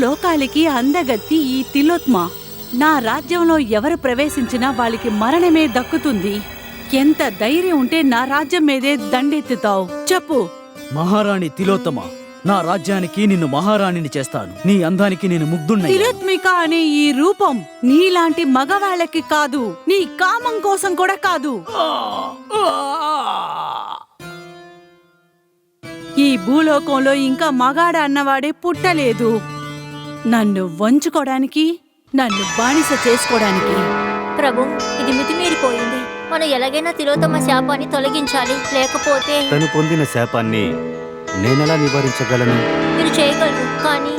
లోకాలకి అందగత్తి ఈ తిలోత్మ. నా రాజ్యంలో ఎవరు ప్రవేశించినా వాళ్ళకి మరణమే దక్కుతుంది. ఎంత ధైర్యం ఉంటే నా రాజ్యం మీదే దండెత్తుతావు చెప్పు. మహారాణి తిలోత్తమ, నా రాజ్యానికి నిన్ను మహారాణిని చేస్తాను. నీ అందానికి నేను ముగ్ధుణ్ణి. తిలోత్మిక అనే ఈ రూపం నీలాంటి మగవాళ్ళకి కాదు, నీ కామం కోసం కూడా కాదు. ఈ భూలోకంలో ఇంకా మగాడ అన్నవాడే పుట్టలేదు. నన్ను వంచుకోవడానికి, నన్ను బానిస చేసుకోవడానికి. ప్రభు, ఇది మితిమీరిపోయింది. మనం ఎలాగైనా తిలోత్తమ శాపాన్ని తొలగించాలి, లేకపోతే తను పొందిన శాపాన్ని నేనెలా నివారించగలను? మీరు చేయగలరు, కానీ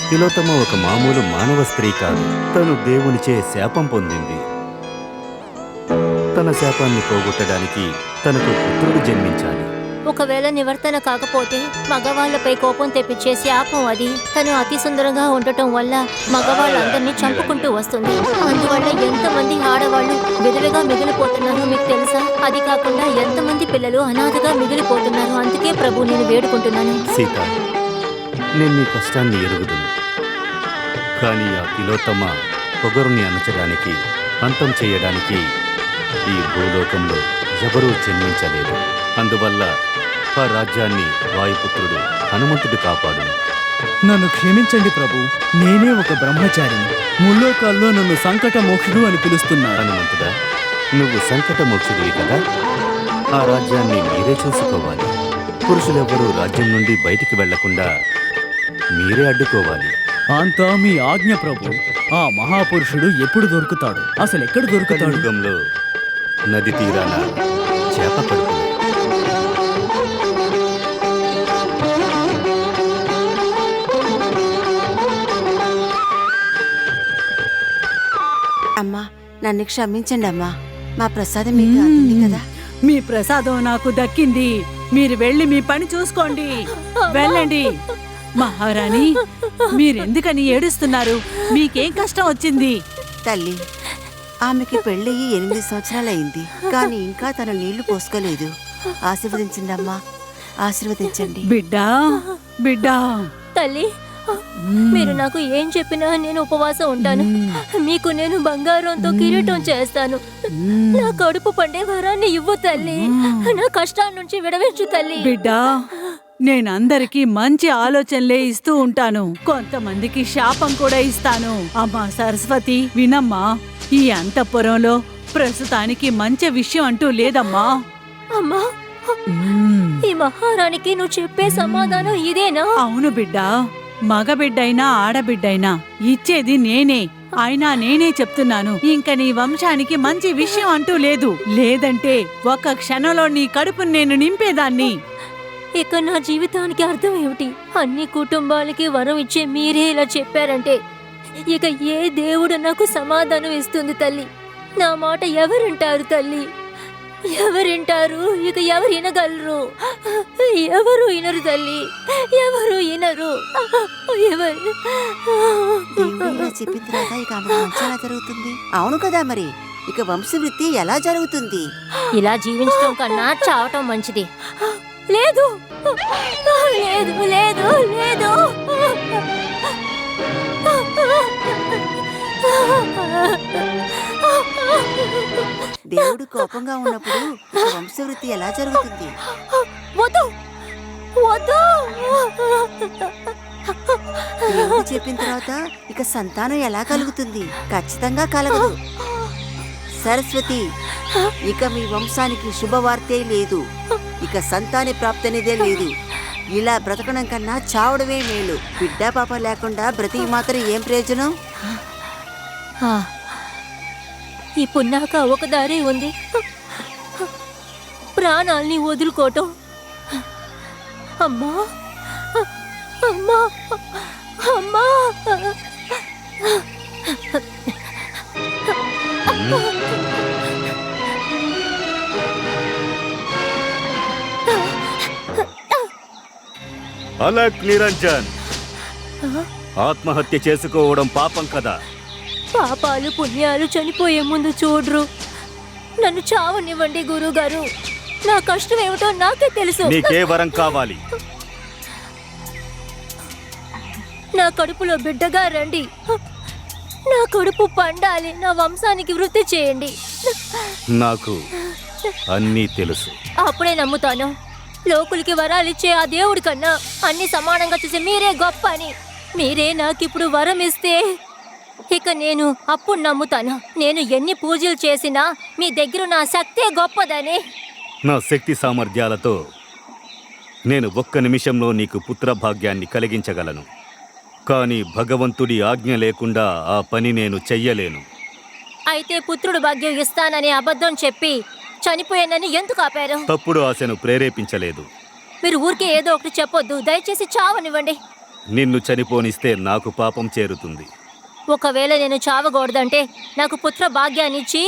తిలోత్తమ ఒక మామూలు మానవ స్త్రీ కాదు. తను దేవునిచే శాపం పొందింది. తన శాపాన్ని పోగొట్టడానికి తనకు పుత్రుడు జన్మించాలి. ఒకవేళ నివర్తన కాకపోతే మగవాళ్లపై కోపం తెప్పించే శాపం అది. తను అతి సుందరంగా ఉండటం వల్ల మగవాళ్ళందరినీ చంపుకుంటూ వస్తుంది. అందువల్ల ఎంతమంది ఆడవాళ్లు విధవిగా మిగిలిపోతున్నారో మీకు తెలుసా? అది కాకుండా ఎంతమంది పిల్లలు అనాథగా మిగిలిపోతున్నారు. అందుకే ప్రభు, నేను వేడుకుంటున్నాను. సీత, నేను నీ కష్టాన్ని ఎరుగుదును. కానీ ఆ తిలోత్తమ పొగరుని అణచడానికి, అంతం చేయడానికి ఈ భూలోకంలో ఎవరూ జన్మించలేదు. అందువల్ల ఆ రాజ్యాన్ని వాయుపుత్రుడు హనుమంతుడు కాపాడును. నన్ను క్షమించండి ప్రభు, నేనే ఒక బ్రహ్మచారిని. ముల్లోకాల్లో నన్ను సంకట మోక్షుడు అని పిలుస్తున్నారు. హనుమంతుడా, నువ్వు సంకట మోక్షుడివి కదా. ఆ రాజ్యాన్ని మీరే చూసుకోవాలి. పురుషులెవ్వరూ రాజ్యం నుండి బయటికి వెళ్లకుండా మీరే అడ్డుకోవాలి. అంతా మీ ఆజ్ఞ ప్రభు. ఆ మహాపురుషుడు ఎప్పుడు దొరుకుతాడు? అసలు ఎక్కడ దొరుకుతాడు? యుగంలో నది తీరాన చేప పడుతుంది. అమ్మా, నన్ను క్షమించండి అమ్మా. మా ప్రసాదం మీకు అందింది కదా. మీ ప్రసాదం నాకు దక్కింది. మీరు వెళ్ళి మీ పని చూసుకోండి. వెళ్ళండి. మహారాణి, మీరెందుకని ఏడుస్తున్నారు? మీకేం కష్టం వచ్చింది? తల్లి, ఆమెకి పెళ్ళయి 8 సంవత్సరాలైంది, కానీ ఇంకా తన నీళ్లు పోసుకోలేదు. ఆశీర్వదించండమ్మా, ఆశీర్వదించండి. బిడ్డా, బిడ్డా. తల్లి, మీరు నాకు ఏం చెప్పినా నేను ఉపవాసం ఉంటాను. మీకు నేను బంగారంతో కిరీటం చేస్తాను. నా కడుపు పండే వరాన్ని ఇవ్వు తల్లి. నా కష్టాల నుంచి విడవించు తల్లి. బిడ్డా, నేనందరికీ మంచి ఆలోచనలే ఇస్తూ ఉంటాను. కొంతమందికి శాపం కూడా ఇస్తాను. అమ్మా సరస్వతి, వినమ్మా. ఈ అంతఃపురంలో ప్రస్తుతానికి మంచి విషయం అంటూ లేదమ్మా. అమ్మా, ఈ మహారాణికి నువ్వు చెప్పే సమాధానం ఇదేనా? అవును బిడ్డా. మగబిడ్డైనా ఆడబిడ్డైనా ఇచ్చేది నేనే. అయినా నేనే చెప్తున్నాను, ఇంక నీ వంశానికి మంచి విషయం అంటూ లేదు. లేదంటే ఒక్క క్షణంలో నీ కడుపును నేను నింపేదాన్ని. ఇక నా జీవితానికి అర్థం ఏమిటి? అన్ని కుటుంబాలకి వరం ఇచ్చే మీరే ఇలా చెప్పారంటే ఇక ఏ దేవుడు నాకు సమాధానం ఇస్తుంది తల్లి? నా మాట ఎవరింటారు తల్లి? ఎవరింటారు? ఇక ఎవరు వినగలరు? ఎవరు వినరు తల్లి, ఎవరు వినరు. దేవుడు చెప్పిన తర్వాత ఇక ఆమె మంచి ఎలా జరుగుతుంది? అవును కదా, మరి ఇక వంశవృద్ధి ఎలా జరుగుతుంది? ఇలా జీవించడం కన్నా చావటం మంచిది. లేదు, లేదు, లేదు, లేదు. దేవుడు కోపంగా ఉన్నప్పుడు ఇక వంశవృద్ధి ఎలా జరుగుతుంది? వద్దు, వద్దు. దేవుడు చెప్పిన తర్వాత ఇక సంతానం ఎలా కలుగుతుంది? ఖచ్చితంగా కలగదు. సరస్వతి, ఇక మీ వంశానికి శుభవార్తే లేదు. ఇక సంతాన ప్రాప్తి అనేదే లేదు. ఇలా బ్రతకడం కన్నా చావడమే మేలు. బిడ్డా పాప లేకుండా బ్రతికి మాత్రం ఏం ప్రయోజనం? ఇప్పుడు నాకు ఒక దారి ఉంది. ప్రాణాల్ని వదులుకోవటం. అమ్మా, అమ్మా, అమ్మా. అలక్ నిరంజన్, ఆత్మహత్య చేసుకోవడం పాపం కదా. పాపాలు పుణ్యాలు చనిపోయే ముందు చూడ్రు. నన్ను చావనివ్వండి గురుగారు. నా కష్టం ఏమిటో నాకే తెలుసు. నీకే వరం కావాలి? నా కడుపులో బిడ్డగా రండి. నా కడుపు పండాలి. నా వంశానికి వృద్ధి చేయండి. నాకు అన్నీ తెలుసు. అప్పుడే నమ్ముతాను. లోకులకి వరాలిచ్చే ఆ దేవుడి కన్నా అన్ని సమానంగా చూసి మీరే గొప్ప అని. మీరే నాకిప్పుడు వరం ఇస్తే ఇక నేను అప్పుడు నమ్ముతాను. నేను ఎన్ని పూజలు చేసినా మీ దగ్గర నా శక్తే గొప్పదని. నా శక్తి సామర్థ్యాలతో నేను ఒక్క నిమిషంలో నీకు పుత్రభాగ్యాన్ని కలిగించగలను. కానీ భగవంతుడి ఆజ్ఞ లేకుండా ఆ పని నేను చెయ్యలేను. అయితే పుత్రుడు భాగ్యం ఇస్తానని అబద్ధం చెప్పి చనిపోయానని ఎందుకు ఆపారు? తప్పుడు ఆశను ప్రేరేపించలేదు. మీరు ఊరికే ఏదో ఒకటి చెప్పొద్దు. దయచేసి చావనివ్వండి. నిన్ను చనిపోనిస్తే నాకు పాపం చేరుతుంది. ఒకవేళ నేను చావకూడదంటే నాకు పుత్ర భాగ్యాన్నిచ్చి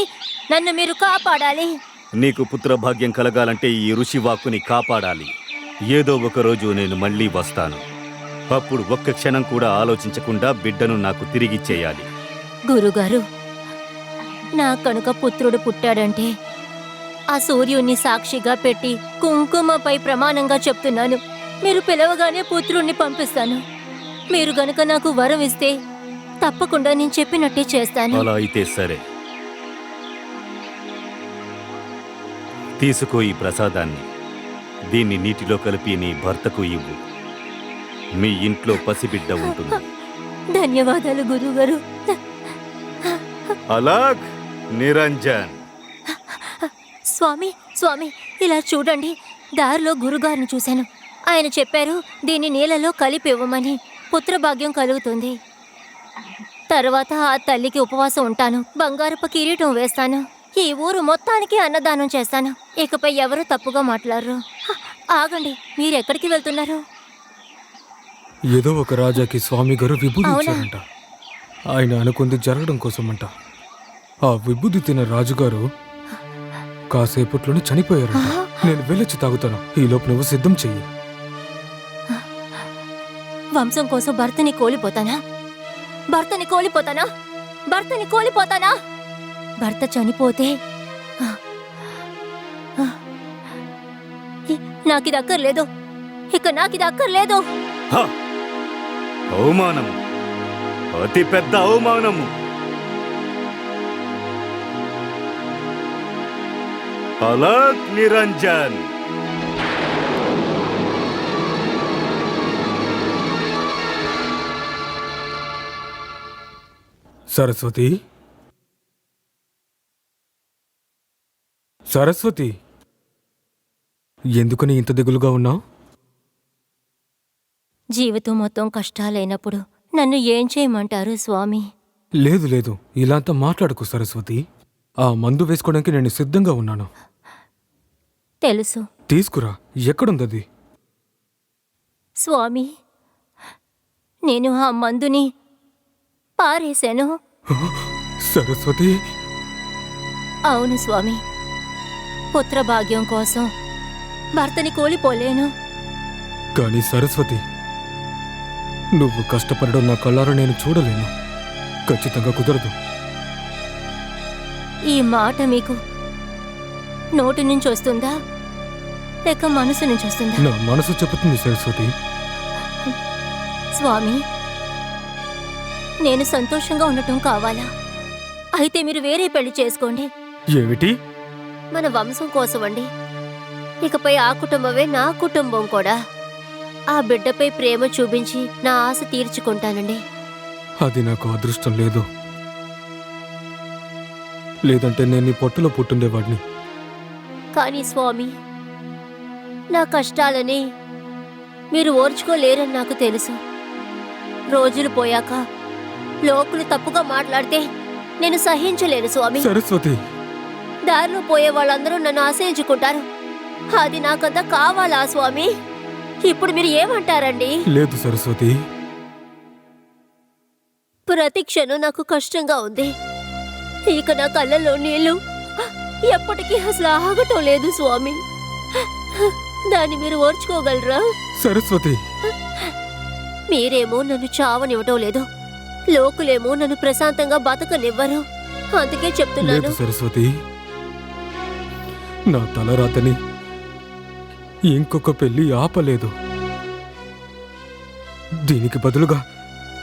నన్ను మీరు కాపాడాలి. నీకు పుత్రభాగ్యం కలగాలంటే ఈ ఋషి వాక్కుని కాపాడాలి. ఏదో ఒక రోజు నేను మళ్ళీ వస్తాను. అప్పుడు ఒక్క క్షణం కూడా ఆలోచించకుండా బిడ్డను నాకు తిరిగిచ్చేయాలి. గురుగారు, నా కనుక పుత్రుడు పుట్టాడంటే ఆ సూర్యుణ్ణి సాక్షిగా పెట్టి కుంకుమపై ప్రమాణంగా చెప్తున్నాను. మీరు పిలవగానే పుత్రుణ్ణి పంపిస్తాను. మీరు గనుక నాకు వరం ఇస్తే తప్పకుండా నేను చెప్పినట్టే చేస్తాను. అలా అయితే సరే. తీసుకో ఈ ప్రసాదాన్ని. దీన్ని నీటిలో కలిపి నీ భర్తకు ఇవ్వు. మీ ఇంట్లో పసిబిడ్డ ఉంటుంది. ధన్యవాదాలు గురుగారు. అలాగ్ నిరంజన్. స్వామి, స్వామి, ఇలా చూడండి. దారిలో గురుగారిని చూశాను. ఆయన చెప్పారు దీన్ని నీళ్ళలో కలిపి ఇవ్వమని. పుత్రభాగ్యం కలుగుతుంది. తర్వాత ఆ తల్లికి ఉపవాసం ఉంటాను. బంగారపు కిరీటం వేస్తాను. ఈ ఊరు మొత్తానికి అన్నదానం చేస్తాను. ఇకపై ఎవరు తప్పుగా మాట్లాడరు. ఆగండి, మీరెక్కడికి వెళ్తున్నారు? ఏదో ఒక రాజాకి స్వామి గారు విభూది అవునా? ఇచ్చారంట. ఆయన అనుకుంది జరగడం కోసమంట. ఆ విభూది తిన్న రాజుగారు కాసేపట్లోనే చనిపోయారంట. నేను వెళ్ళొచ్చి తాగుతాను. ఈ లోపు నువ్వు సిద్ధం చెయ్యి. వంశం కోసం భర్తని కోల్పోతానా? భర్తని కోల్పోతానా? భర్తని కోల్పోతానా? భర్త చనిపోతే నాకిది అక్కర్లేదు. ఇక నాకిది అక్కర్లేదు. హ! అవమానము, అతి పెద్ద అవమానము. అలాగ్ నిరంజన్. సరస్వతి, సరస్వతి, ఎందుకని ఇంత దిగులుగా ఉన్నావు? జీవితం మొత్తం కష్టాలైనప్పుడు నన్ను ఏం చేయమంటారు స్వామి? లేదు లేదు, ఇలా అంతా మాట్లాడకు సరస్వతి. ఆ మందు వేసుకోవడానికి నేను సిద్ధంగా ఉన్నాను. తెలుసు తీసుకురా. ఎక్కడుందది? స్వామి, నేను ఆ మందుని పారేశాను. సరస్వతి, అవును స్వామి. పుత్రభాగ్యం కోసం భర్తని కోల్పోలేను. కానీ సరస్వతి, నువ్వు కష్టపడడం నా కళ్ళారా నేను చూడలేను. ఖచ్చితంగా కుదరదు. ఈ మాట మీకు నోటి నుంచి వస్తుందా లేక మనసు నుంచి వస్తుందా? నా మనసు చెబుతుంది సరస్వతి. స్వామి, నేను సంతోషంగా ఉండటం కావాలా? అయితే మీరు వేరే పెళ్లి చేసుకోండి. ఏమిటి? మన వంశం కోసమండి. ఇకపై ఆ కుటుంబమే నా కుటుంబం కూడా. ఆ బిడ్డపై ప్రేమ చూపించి నా ఆశ తీర్చుకుంటానండి. అది నాకు అదృష్టం లేదు. లేదంటే నేను నీ పొట్టలో పుట్టుండేవాడిని. కానీ స్వామి, నా కష్టాలని మీరు ఓర్చుకోలేరని నాకు తెలుసు. రోజులు పోయాక లోకులు తప్పుగా మాట్లాడితే నేను సహించలేను స్వామి. సరస్వతి, దారిలో పోయే వాళ్ళందరూ నన్ను ఆశ్రయించుకుంటారు. అది నాకంతా కావాలా స్వామి? ఇప్పుడు మీరు ఏమంటారండి? లేదు సరస్వతి. ప్రతి క్షణం నాకు కష్టంగా ఉంది. ఇక నా కళ్ళల్లో నీళ్లు ఎప్పటికీ అసలు ఆగటం లేదు స్వామి. దాన్ని మీరు ఓర్చుకోగలరా? సరస్వతి, మీరేమో నన్ను చావనివ్వటం లేదు, లోకులేమో నన్ను ప్రశాంతంగా బతకనివ్వరు. అందుకే చెప్తున్నాను. లేదు సరస్వతి. నా తలరాతని ఇంకొక పెళ్లి ఆపలేదు. దీనికి బదులుగా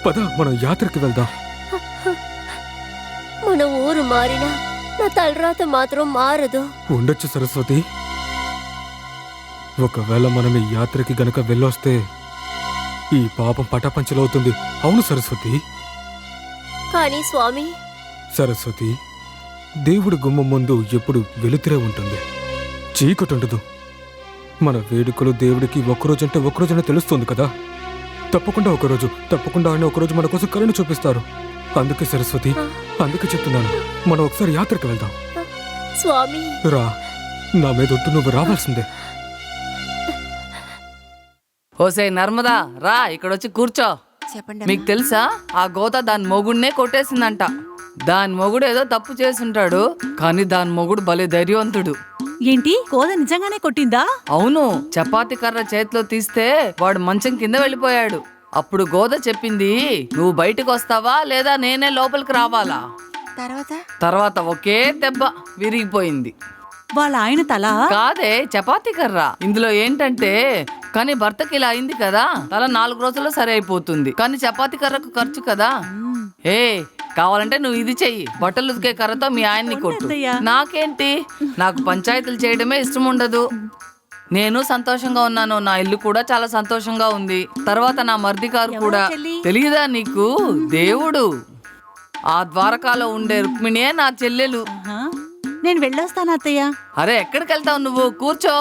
పద మనం యాత్రకి వెళ్దాం. మన ఊరు మారినా నా తలరాత మాత్రం మారదు. ఉండొచ్చు సరస్వతి. ఒకవేళ మనం ఈ యాత్రకి గనక వెళ్ళొస్తే ఈ పాపం పటాపంచలవుతుంది. అవును సరస్వతి. కానీ స్వామి, సరస్వతి, దేవుడి గుమ్మం ముందు ఎప్పుడు వెలుతురే ఉంటుంది, చీకటి ఉండదు. మన వేడుకలు దేవుడికి ఒక్కరోజంటే ఒక్కరోజనే తెలుస్తుంది కదా. తప్పకుండా ఆయన ఒకరోజు మన కోసం కరుణ చూపిస్తారు. అందుకే సరస్వతి, అందుకే చెప్తున్నాను, మనం ఒకసారి యాత్రకు వెళ్దాం. స్వామి, రా, నా మీద ఒట్టు, నువ్వు రావాల్సిందే. ఓసే నర్మదా, రా ఇక్కడొచ్చి కూర్చో. చెప్పండి మీకు తెలుసా, ఆ గోత దాని మొగుడినే కొట్టేసిందంట. దాని మొగుడు ఏదో తప్పు చేసుంటాడు, కానీ దాని మొగుడు భలే ధైర్యవంతుడు. ఏంటి, కోద నిజంగానే కొట్టిందా? అవును, చపాతీ కర్ర చేతిలో తీస్తే వాడు మంచం కింద వెళ్ళిపోయాడు. అప్పుడు గోద చెప్పింది, నువ్వు బయటకు వస్తావా లేదా నేనే లోపలికి రావాలా. తర్వాత ఒకే దెబ్బ విరిగిపోయింది. వాళ్ళ ఆయన తల కాదే, చపాతీ కర్ర. ఇందులో ఏంటంటే, కానీ భర్తకి ఇలా అయింది కదా, తల 4 రోజుల్లో సరి అయిపోతుంది, కానీ చపాతీ కర్రకు ఖర్చు కదా. ఏ కావాలంటే నువ్వు ఇది చెయ్యి, బట్టలు ఉతికే కర్రతో మీ ఆయన్ని కొట్టు. నాకేంటి, నాకు పంచాయతీలు చేయడమే ఇష్టం ఉండదు. నేను సంతోషంగా ఉన్నాను, నా ఇల్లు కూడా చాలా సంతోషంగా ఉంది. తర్వాత నా మర్ది గారు కూడా. తెలియదా నీకు, దేవుడు. ఆ ద్వారకాలో ఉండే రుక్మిణే నా చెల్లెలు. నేను వెళ్ళొస్తాను అత్తయ్య. అరే ఎక్కడికి వెళ్తావు నువ్వు, కూర్చో.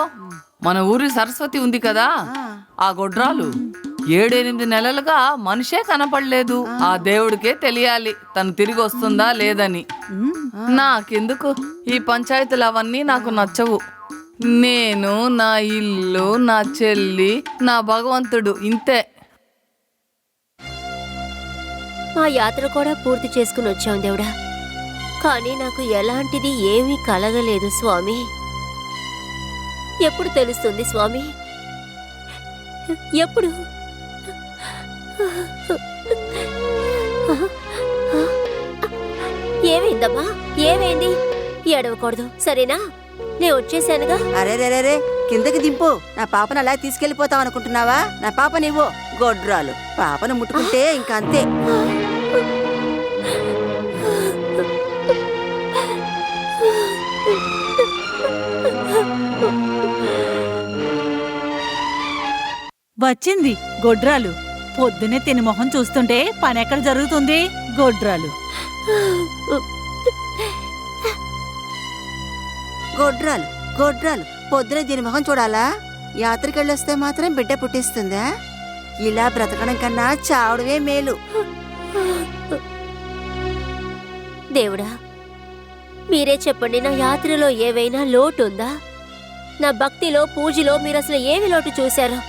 మన ఊరి సరస్వతి ఉంది కదా, ఆ గొడ్రాలు 7-8 నెలలుగా మనిషే కనపడలేదు. ఆ దేవుడికే తెలియాలి తను తిరిగి వస్తుందా లేదని. నాకెందుకు ఈ పంచాయతీలు అవన్నీ నాకు నచ్చవు. నేను, నా ఇల్లు, నా చెల్లి, నా భగవంతుడు, ఇంతే. మా యాత్ర కూడా పూర్తి చేసుకుని వచ్చాం దేవుడా, కానీ నాకు ఎలాంటిది ఏమీ కలగలేదు స్వామి. ఎప్పుడు తెలుస్తుంది స్వామి, ఎప్పుడు? ఏమైందమ్మా, ఏమైంది? ఏడవకూడదు సరేనా, నేను వచ్చేసానుగా. అరే కిందకి దింపు. నా పాపను అలా తీసుకెళ్లిపోతావు అనుకుంటున్నావా? నా పాప నీవు గొడ్రాలు. పాపను ముట్టుకుంటే ఇంకా అంతే. వచ్చింది గొడ్రాలు. పొద్దునే తిని మొహం చూస్తుంటే పని ఎక్కడ జరుగుతుంది? గొడ్రాలు గొడ్రాలు గొడ్రాలు పొద్దున దీని మొహం చూడాలా? యాత్రకెళ్ళొస్తే మాత్రం బిడ్డ పుట్టిస్తుందా? ఇలా బ్రతకడం కన్నా చావడమే మేలు. దేవుడా, మీరే చెప్పండి, నా యాత్రలో ఏవైనా లోటు ఉందా? నా భక్తిలో, పూజలో మీరు అసలు ఏమి లోటు చూశారు?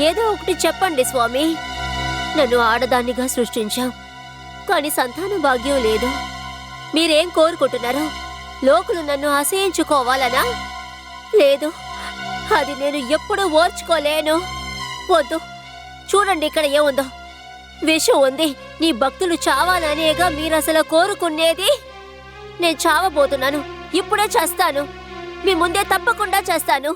ఏదో ఒకటి చెప్పండి స్వామి. నన్ను ఆడదాన్నిగా సృష్టించాం, కానీ సంతాన భాగ్యం లేదు. మీరేం కోరుకుంటున్నారు? లోకులు నన్ను అసహించుకోవాలనా? లేదు, అది నేను ఎప్పుడూ ఓర్చుకోలేను. వద్దు, చూడండి ఇక్కడ ఏముందో. విషం ఉంది. నీ భక్తులు చావాలనేగా మీరు అసలు కోరుకునేది? నేను చావబోతున్నాను, ఇప్పుడే చేస్తాను. మీ ముందే తప్పకుండా చేస్తాను.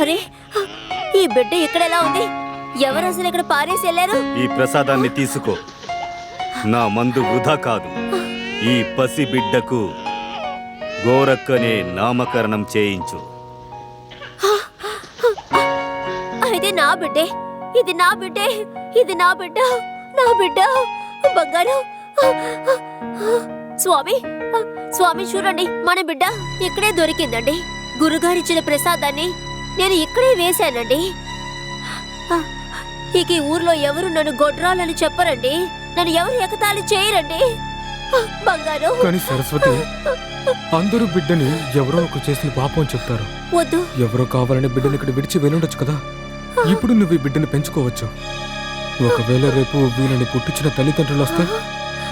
అరే, ఈ బిడ్డ ఇక్కడ ఎలా ఉంది? ఎవరు అసలు ఇక్కడ పారేసి వెళ్ళారు? ఈ ప్రసాదాన్ని తీసుకో. నా మందు వృధా కాదు. ఈ పసి బిడ్డకు గోరక్కనే నామకరణం చేయించు. ఇది నా బిడ్డే, ఇది నా బిడ్డే, ఇది నా బిడ్డ, నా బిడ్డ బంగారు. స్వామి, స్వామి చూడండి, మన బిడ్డ ఇక్కడే దొరికిందండి. గురుగారిచ్చిన ప్రసాదాన్ని నేను ఇక్కడే వేశానండి. ఇక ఈ ఊర్లో ఎవరు నన్ను గొడ్రాలని చెప్పరండి, నన్ను ఎవరు ఎగతాళి చేయరండి. బంగారు. కానీ సరస్వతి, అందరూ బిడ్డని ఎవరో ఒకరు చేసిన పాపం చెప్తారు. వద్దు, ఎవరో కావాలని బిడ్డని ఇక్కడ విడిచి వెళ్ళుండొచ్చు కదా. ఇప్పుడు నువ్వు ఈ బిడ్డని పెంచుకోవచ్చు. ఒకవేళ రేపు వీళ్ళని పుట్టించిన తల్లిదండ్రులు వస్తే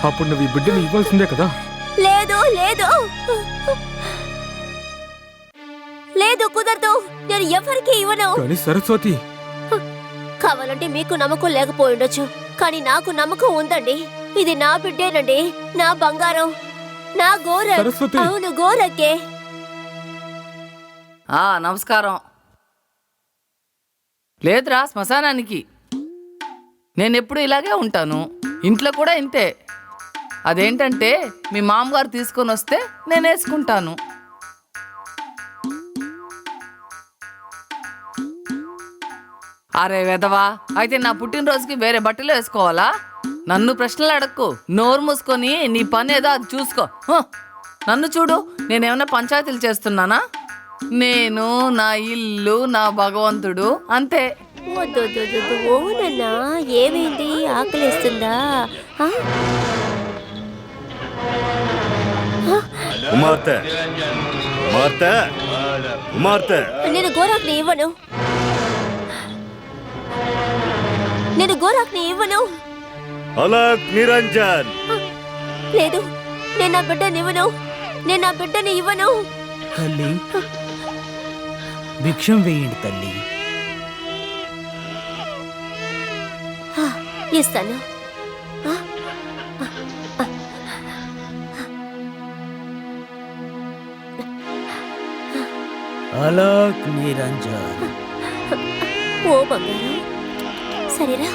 అప్పుడు నువ్వు ఈ బిడ్డని ఇవ్వాల్సిందే కదా. లేదు లేదు లేదు, కుదరదు. నేను ఎవరికి ఇవ్వను. కానీ సరస్వతి, కావాలంటే మీకు నమ్మకం లేకపోయి ఉండొచ్చు, కానీ నాకు నమ్మకం ఉందండి. ఇది నా బిడ్డేనండి, నా బంగారం, నా గోర. సరస్వతి. అవును, గోరక్కే. నమస్కారం. లేదురా, శ్మశానానికి. నేనెప్పుడు ఇలాగే ఉంటాను, ఇంట్లో కూడా ఇంతే. అదేంటంటే మీ మామగారు తీసుకొని వస్తే నేను వేసుకుంటాను. అరే వెదవా, అయితే నా పుట్టినరోజుకి వేరే బట్టలు వేసుకోవాలా? నన్ను ప్రశ్నలు అడక్కు, నోరు మూసుకొని నీ పని ఏదో అది చూసుకో. నన్ను చూడు, నేనేమన్నా పంచాయతీలు చేస్తున్నానా? నేను, నా ఇల్లు, నా భగవంతుడు, అంతే. ఓనన్నా, ఏమైంది? ఆకలిస్తుందా? కుమార్తె, కుమార్తె, కుమార్తె. నేను గోరాక్ని ఇవ్వను. నేను గోరాక్ని ఇవ్వను. అలక్ నిరంజన్. లేదు, నేను నా బిడ్డని ఇవ్వను. నేను నా బిడ్డని ఇవ్వను. తల్లి, భిక్షం వేయండి తల్లి. ఇస్తాను. అలక్ నిరంజన్. ఓ బంగారం, సరేరా.